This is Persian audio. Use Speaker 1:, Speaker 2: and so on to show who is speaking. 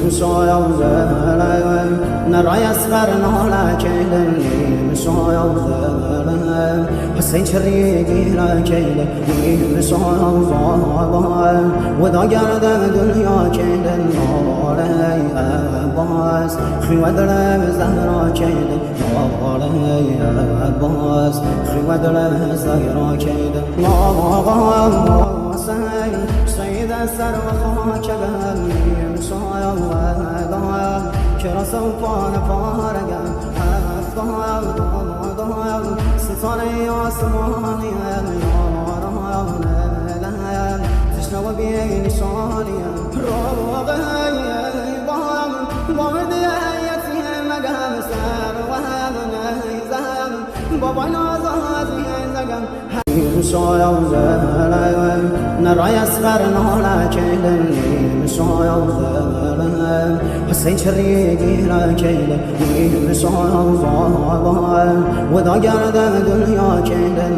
Speaker 1: سایه نرای اسفر ناله کیلن سایه حسین چریگی را کیلن سایه و دا گرده دنیا کیلن ناله عباس خیوه دل زهرا کیلن ناله عباس خیوه دل زهرا کیلن ناله سید سر و خاک بهم سایه کرا سوپان پارگم هفتایم ستاره آسمانی یارانم تشنه و بینشانیم روغی باردی ایتی مگم سر و هم نیزم بابا نازازی زگم سایه نرای اسفر ناله کیلن سایه حسین چریگی را کیلن سایه و دا گرده دنیا کیلن